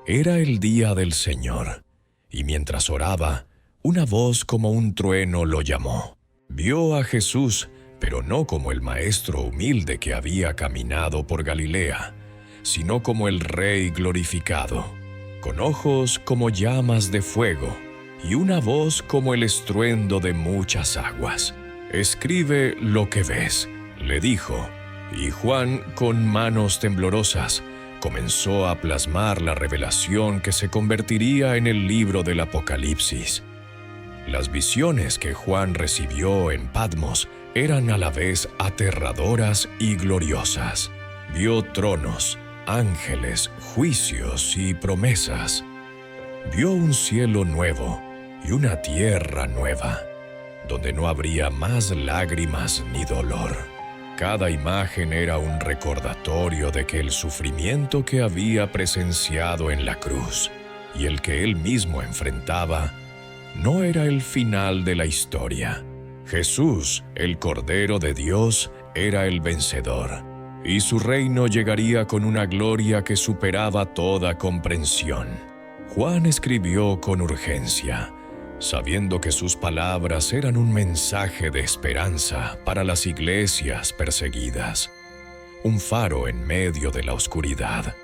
Era el día del Señor, y mientras oraba, una voz como un trueno lo llamó. Vio a Jesús, pero no como el maestro humilde que había caminado por Galilea, sino como el Rey glorificado, con ojos como llamas de fuego y una voz como el estruendo de muchas aguas. «Escribe lo que ves», le dijo, y Juan, con manos temblorosas, comenzó a plasmar la revelación que se convertiría en el libro del Apocalipsis. Las visiones que Juan recibió en Patmos eran a la vez aterradoras y gloriosas. Vio tronos, ángeles, juicios y promesas. Vio un cielo nuevo y una tierra nueva, donde no habría más lágrimas ni dolor. Cada imagen era un recordatorio de que el sufrimiento que había presenciado en la cruz y el que él mismo enfrentaba no era el final de la historia. Jesús, el Cordero de Dios, era el vencedor, y su reino llegaría con una gloria que superaba toda comprensión. Juan escribió con urgencia, sabiendo que sus palabras eran un mensaje de esperanza para las iglesias perseguidas, un faro en medio de la oscuridad.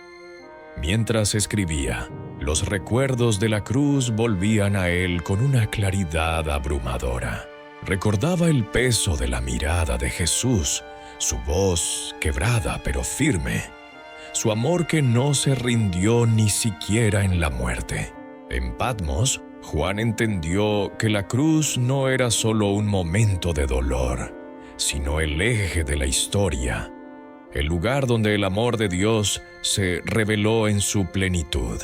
Mientras escribía, los recuerdos de la cruz volvían a él con una claridad abrumadora. Recordaba el peso de la mirada de Jesús, su voz quebrada pero firme, su amor que no se rindió ni siquiera en la muerte. En Patmos, Juan entendió que la cruz no era solo un momento de dolor, sino el eje de la historia, el lugar donde el amor de Dios se reveló en su plenitud.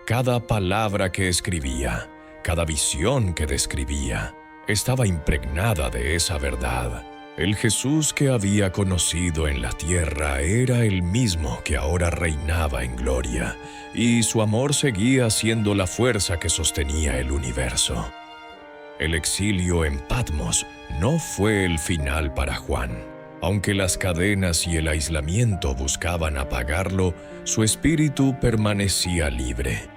Cada palabra que escribía, cada visión que describía, estaba impregnada de esa verdad. El Jesús que había conocido en la tierra era el mismo que ahora reinaba en gloria, y su amor seguía siendo la fuerza que sostenía el universo. El exilio en Patmos no fue el final para Juan. Aunque las cadenas y el aislamiento buscaban apagarlo, su espíritu permanecía libre.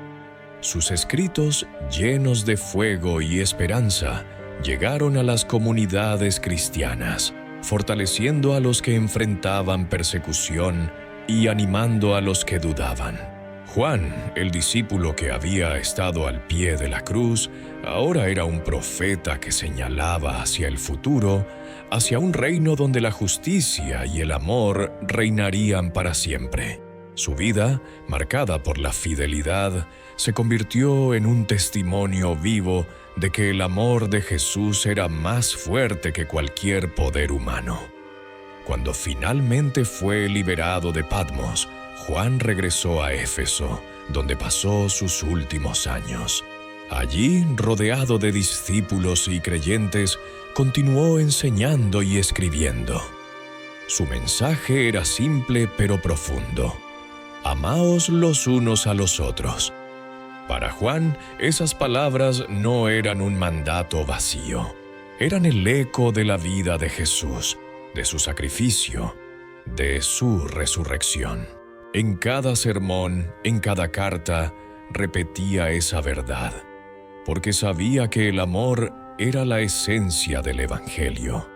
Sus escritos, llenos de fuego y esperanza, llegaron a las comunidades cristianas, fortaleciendo a los que enfrentaban persecución y animando a los que dudaban. Juan, el discípulo que había estado al pie de la cruz, ahora era un profeta que señalaba hacia el futuro, hacia un reino donde la justicia y el amor reinarían para siempre. Su vida, marcada por la fidelidad, se convirtió en un testimonio vivo de que el amor de Jesús era más fuerte que cualquier poder humano. Cuando finalmente fue liberado de Patmos, Juan regresó a Éfeso, donde pasó sus últimos años. Allí, rodeado de discípulos y creyentes, continuó enseñando y escribiendo. Su mensaje era simple pero profundo. Amaos los unos a los otros. Para Juan, esas palabras no eran un mandato vacío. Eran el eco de la vida de Jesús, de su sacrificio, de su resurrección. En cada sermón, en cada carta, repetía esa verdad, porque sabía que el amor era la esencia del Evangelio,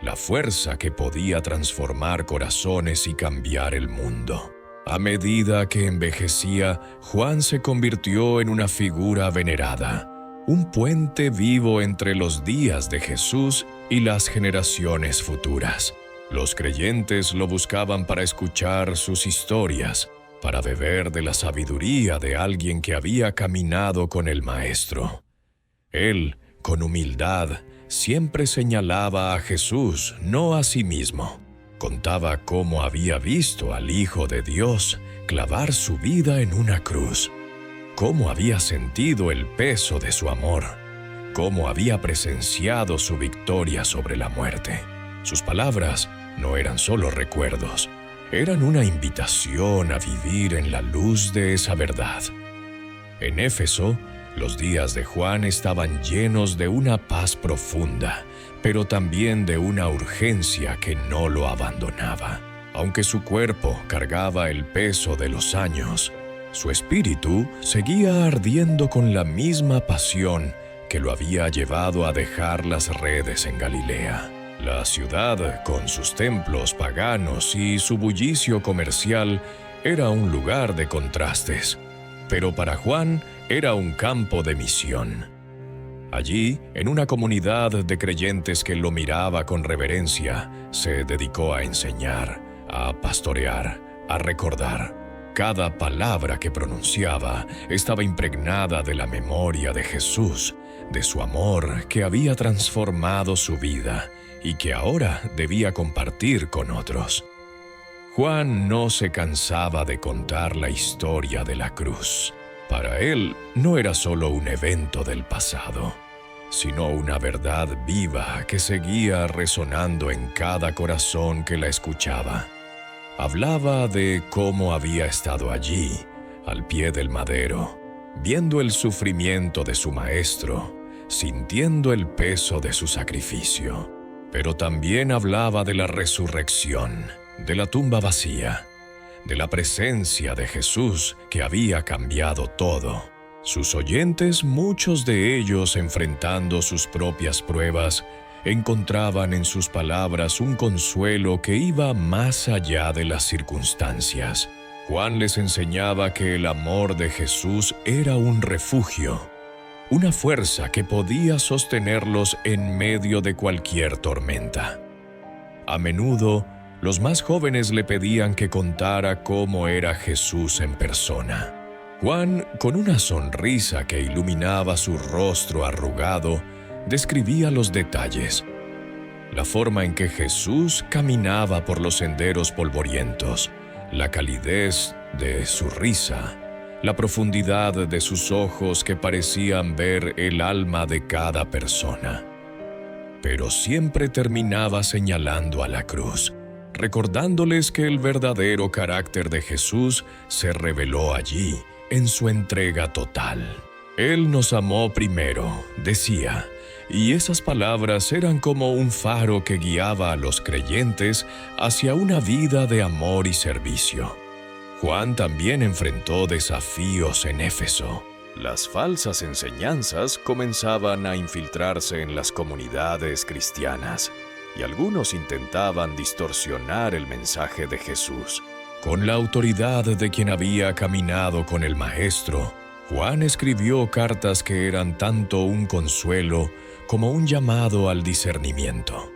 la fuerza que podía transformar corazones y cambiar el mundo. A medida que envejecía, Juan se convirtió en una figura venerada, un puente vivo entre los días de Jesús y las generaciones futuras. Los creyentes lo buscaban para escuchar sus historias, para beber de la sabiduría de alguien que había caminado con el Maestro. Él, con humildad, siempre señalaba a Jesús, no a sí mismo. Contaba cómo había visto al Hijo de Dios clavar su vida en una cruz, cómo había sentido el peso de su amor, cómo había presenciado su victoria sobre la muerte. Sus palabras no eran solo recuerdos, eran una invitación a vivir en la luz de esa verdad. En Éfeso, los días de Juan estaban llenos de una paz profunda, pero también de una urgencia que no lo abandonaba. Aunque su cuerpo cargaba el peso de los años, su espíritu seguía ardiendo con la misma pasión que lo había llevado a dejar las redes en Galilea. La ciudad, con sus templos paganos y su bullicio comercial, era un lugar de contrastes, pero para Juan era un campo de misión. Allí, en una comunidad de creyentes que lo miraba con reverencia, se dedicó a enseñar, a pastorear, a recordar. Cada palabra que pronunciaba estaba impregnada de la memoria de Jesús, de su amor que había transformado su vida y que ahora debía compartir con otros. Juan no se cansaba de contar la historia de la cruz. Para él no era solo un evento del pasado, sino una verdad viva que seguía resonando en cada corazón que la escuchaba. Hablaba de cómo había estado allí, al pie del madero, viendo el sufrimiento de su maestro, sintiendo el peso de su sacrificio. Pero también hablaba de la resurrección, de la tumba vacía, de la presencia de Jesús que había cambiado todo. Sus oyentes, muchos de ellos enfrentando sus propias pruebas, encontraban en sus palabras un consuelo que iba más allá de las circunstancias. Juan les enseñaba que el amor de Jesús era un refugio, una fuerza que podía sostenerlos en medio de cualquier tormenta. A menudo, los más jóvenes le pedían que contara cómo era Jesús en persona. Juan, con una sonrisa que iluminaba su rostro arrugado, describía los detalles. La forma en que Jesús caminaba por los senderos polvorientos, la calidez de su risa, la profundidad de sus ojos que parecían ver el alma de cada persona. pero siempre terminaba señalando a la cruz, recordándoles que el verdadero carácter de Jesús se reveló allí, en su entrega total. Él nos amó primero, decía, y esas palabras eran como un faro que guiaba a los creyentes hacia una vida de amor y servicio. Juan también enfrentó desafíos en Éfeso. Las falsas enseñanzas comenzaban a infiltrarse en las comunidades cristianas, y algunos intentaban distorsionar el mensaje de Jesús. Con la autoridad de quien había caminado con el Maestro, Juan escribió cartas que eran tanto un consuelo como un llamado al discernimiento.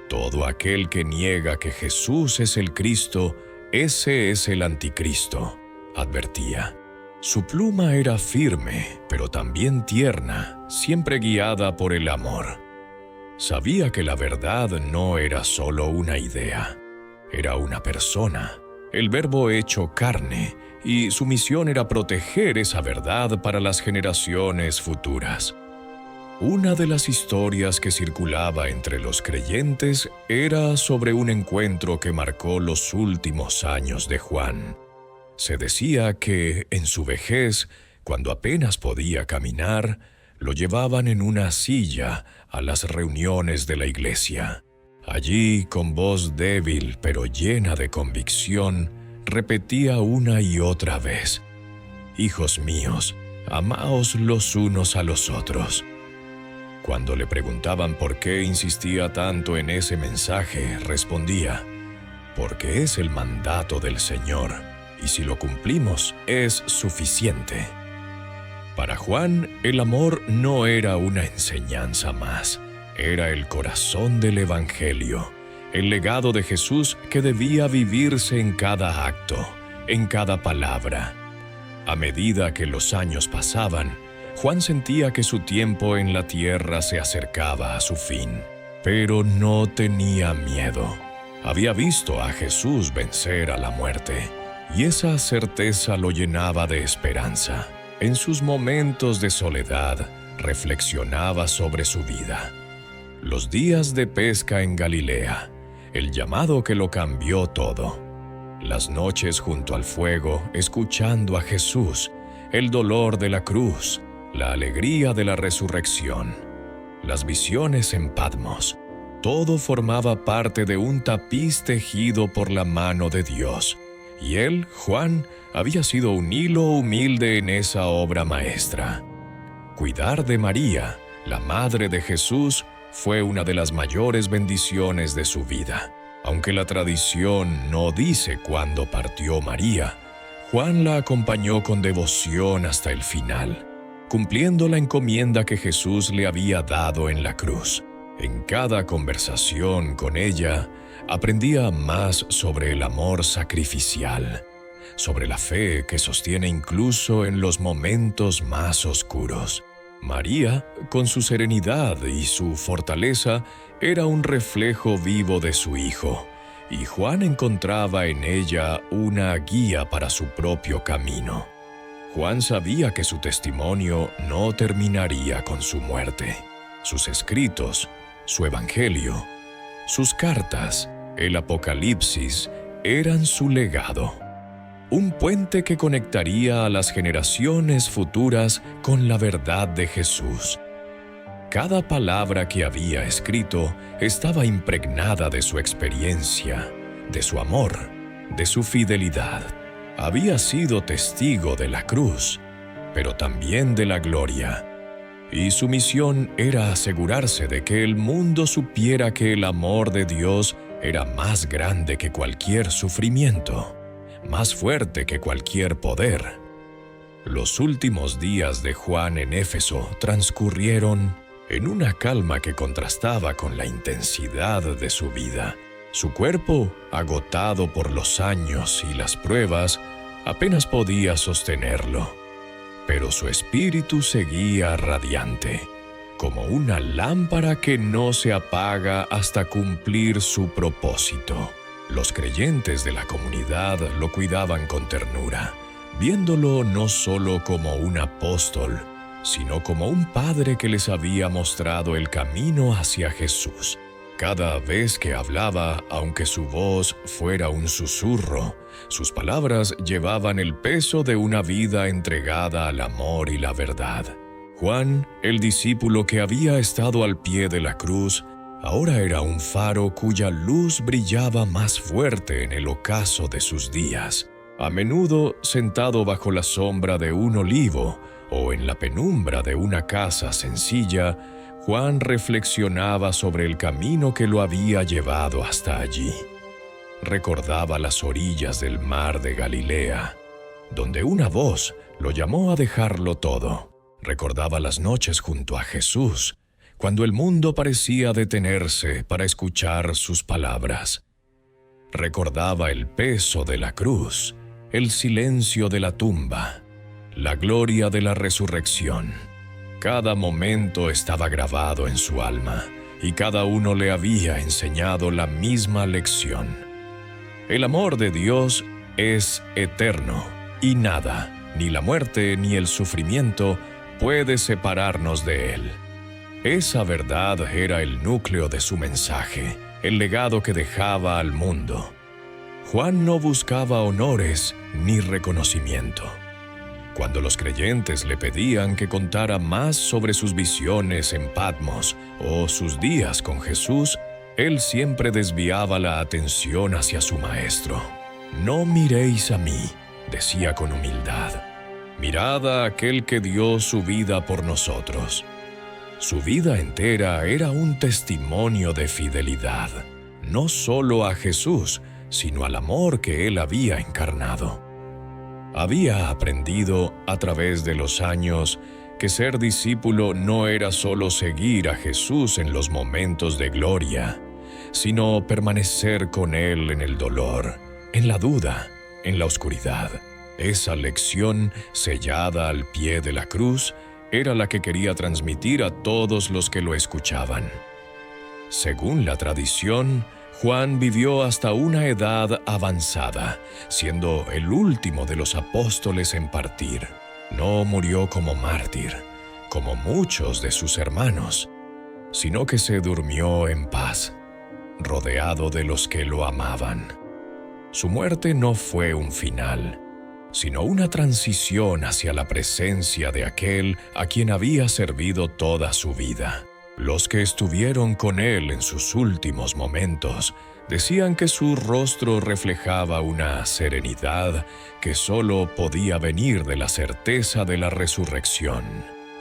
Todo aquel que niega que Jesús es el Cristo, ese es el anticristo, advertía. Su pluma era firme, pero también tierna, siempre guiada por el amor. Sabía que la verdad no era solo una idea, era una persona, el Verbo hecho carne, y su misión era proteger esa verdad para las generaciones futuras. Una de las historias que circulaba entre los creyentes era sobre un encuentro que marcó los últimos años de Juan. Se decía que, en su vejez, cuando apenas podía caminar, lo llevaban en una silla a las reuniones de la iglesia. Allí, con voz débil pero llena de convicción, repetía una y otra vez: «Hijos míos, amaos los unos a los otros». Cuando le preguntaban por qué insistía tanto en ese mensaje, respondía: «Porque es el mandato del Señor, y si lo cumplimos es suficiente». Para Juan, el amor no era una enseñanza más, era el corazón del Evangelio, el legado de Jesús que debía vivirse en cada acto, en cada palabra. A medida que los años pasaban, Juan sentía que su tiempo en la tierra se acercaba a su fin, pero no tenía miedo. Había visto a Jesús vencer a la muerte, y esa certeza lo llenaba de esperanza. En sus momentos de soledad, reflexionaba sobre su vida. Los días de pesca en Galilea, el llamado que lo cambió todo. Las noches junto al fuego, escuchando a Jesús, el dolor de la cruz, la alegría de la resurrección, las visiones en Patmos. Todo formaba parte de un tapiz tejido por la mano de Dios. Y él, Juan, había sido un hilo humilde en esa obra maestra. Cuidar de María, la madre de Jesús, fue una de las mayores bendiciones de su vida. Aunque la tradición no dice cuándo partió María, Juan la acompañó con devoción hasta el final, cumpliendo la encomienda que Jesús le había dado en la cruz. En cada conversación con ella, aprendía más sobre el amor sacrificial, sobre la fe que sostiene incluso en los momentos más oscuros. María, con su serenidad y su fortaleza, era un reflejo vivo de su Hijo, y Juan encontraba en ella una guía para su propio camino. Juan sabía que su testimonio no terminaría con su muerte. Sus escritos, su evangelio, sus cartas, el Apocalipsis, eran su legado. Un puente que conectaría a las generaciones futuras con la verdad de Jesús. Cada palabra que había escrito estaba impregnada de su experiencia, de su amor, de su fidelidad. Había sido testigo de la cruz, pero también de la gloria. Y su misión era asegurarse de que el mundo supiera que el amor de Dios era más grande que cualquier sufrimiento, más fuerte que cualquier poder. Los últimos días de Juan en Éfeso transcurrieron en una calma que contrastaba con la intensidad de su vida. Su cuerpo, agotado por los años y las pruebas, apenas podía sostenerlo, pero su espíritu seguía radiante, como una lámpara que no se apaga hasta cumplir su propósito. Los creyentes de la comunidad lo cuidaban con ternura, viéndolo no solo como un apóstol, sino como un padre que les había mostrado el camino hacia Jesús. Cada vez que hablaba, aunque su voz fuera un susurro, sus palabras llevaban el peso de una vida entregada al amor y la verdad. Juan, el discípulo que había estado al pie de la cruz, ahora era un faro cuya luz brillaba más fuerte en el ocaso de sus días. A menudo, sentado bajo la sombra de un olivo o en la penumbra de una casa sencilla, Juan reflexionaba sobre el camino que lo había llevado hasta allí. Recordaba las orillas del mar de Galilea, donde una voz lo llamó a dejarlo todo. Recordaba las noches junto a Jesús, cuando el mundo parecía detenerse para escuchar sus palabras. Recordaba el peso de la cruz, el silencio de la tumba, la gloria de la resurrección. Cada momento estaba grabado en su alma, y cada uno le había enseñado la misma lección. El amor de Dios es eterno, y nada, ni la muerte ni el sufrimiento, puede separarnos de Él. Esa verdad era el núcleo de su mensaje, el legado que dejaba al mundo. Juan no buscaba honores ni reconocimiento. Cuando los creyentes le pedían que contara más sobre sus visiones en Patmos o sus días con Jesús, él siempre desviaba la atención hacia su maestro. «No miréis a mí», decía con humildad. «Mirad a aquel que dio su vida por nosotros». Su vida entera era un testimonio de fidelidad, no solo a Jesús, sino al amor que él había encarnado. Había aprendido a través de los años que ser discípulo no era solo seguir a Jesús en los momentos de gloria, sino permanecer con Él en el dolor, en la duda, en la oscuridad. Esa lección, sellada al pie de la cruz, era la que quería transmitir a todos los que lo escuchaban. Según la tradición, Juan vivió hasta una edad avanzada, siendo el último de los apóstoles en partir. No murió como mártir, como muchos de sus hermanos, sino que se durmió en paz, rodeado de los que lo amaban. Su muerte no fue un final, sino una transición hacia la presencia de aquel a quien había servido toda su vida. Los que estuvieron con él en sus últimos momentos decían que su rostro reflejaba una serenidad que solo podía venir de la certeza de la resurrección.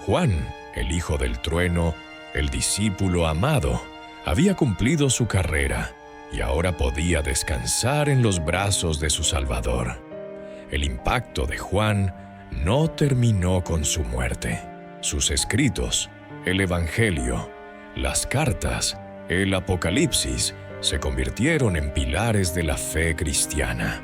Juan, el hijo del trueno, el discípulo amado, había cumplido su carrera y ahora podía descansar en los brazos de su Salvador. El impacto de Juan no terminó con su muerte. Sus escritos, el Evangelio, las cartas, el Apocalipsis, se convirtieron en pilares de la fe cristiana,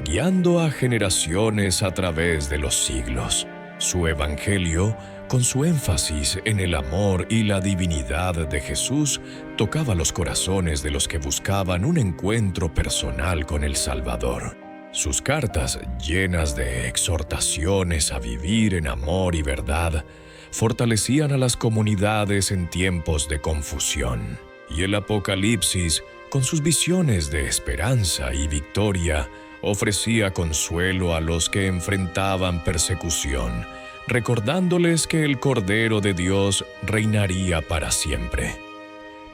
guiando a generaciones a través de los siglos. Su Evangelio, con su énfasis en el amor y la divinidad de Jesús, tocaba los corazones de los que buscaban un encuentro personal con el Salvador. Sus cartas, llenas de exhortaciones a vivir en amor y verdad, fortalecían a las comunidades en tiempos de confusión. Y el Apocalipsis, con sus visiones de esperanza y victoria, ofrecía consuelo a los que enfrentaban persecución, recordándoles que el Cordero de Dios reinaría para siempre.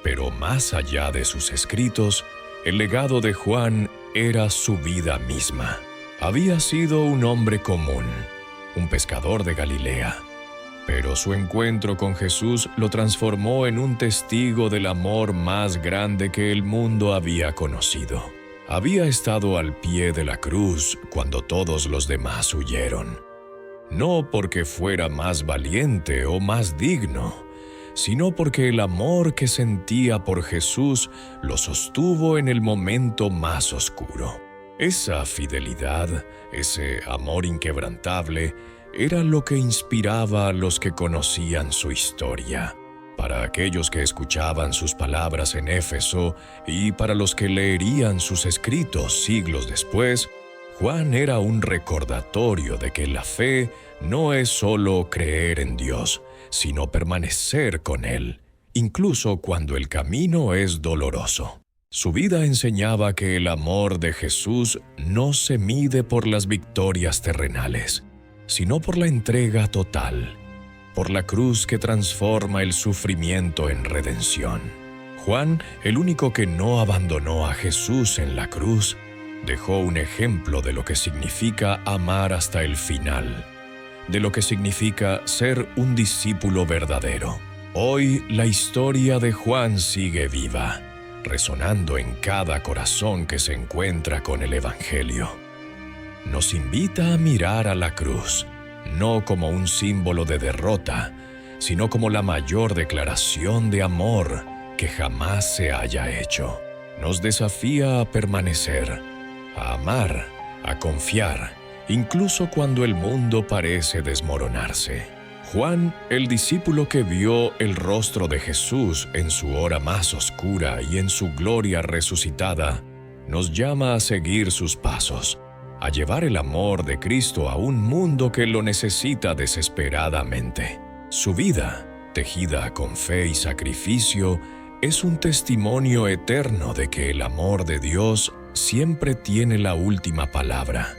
Pero más allá de sus escritos, el legado de Juan era su vida misma. Había sido un hombre común, un pescador de Galilea, pero su encuentro con Jesús lo transformó en un testigo del amor más grande que el mundo había conocido. Había estado al pie de la cruz cuando todos los demás huyeron, no porque fuera más valiente o más digno, sino porque el amor que sentía por Jesús lo sostuvo en el momento más oscuro. Esa fidelidad, ese amor inquebrantable, era lo que inspiraba a los que conocían su historia. Para aquellos que escuchaban sus palabras en Éfeso y para los que leerían sus escritos siglos después, Juan era un recordatorio de que la fe no es solo creer en Dios, sino permanecer con Él, incluso cuando el camino es doloroso. Su vida enseñaba que el amor de Jesús no se mide por las victorias terrenales, sino por la entrega total, por la cruz que transforma el sufrimiento en redención. Juan, el único que no abandonó a Jesús en la cruz, dejó un ejemplo de lo que significa amar hasta el final, de lo que significa ser un discípulo verdadero. Hoy la historia de Juan sigue viva, resonando en cada corazón que se encuentra con el Evangelio. Nos invita a mirar a la cruz, no como un símbolo de derrota, sino como la mayor declaración de amor que jamás se haya hecho. Nos desafía a permanecer, a amar, a confiar, incluso cuando el mundo parece desmoronarse. Juan, el discípulo que vio el rostro de Jesús en su hora más oscura y en su gloria resucitada, nos llama a seguir sus pasos, a llevar el amor de Cristo a un mundo que lo necesita desesperadamente. Su vida, tejida con fe y sacrificio, es un testimonio eterno de que el amor de Dios siempre tiene la última palabra.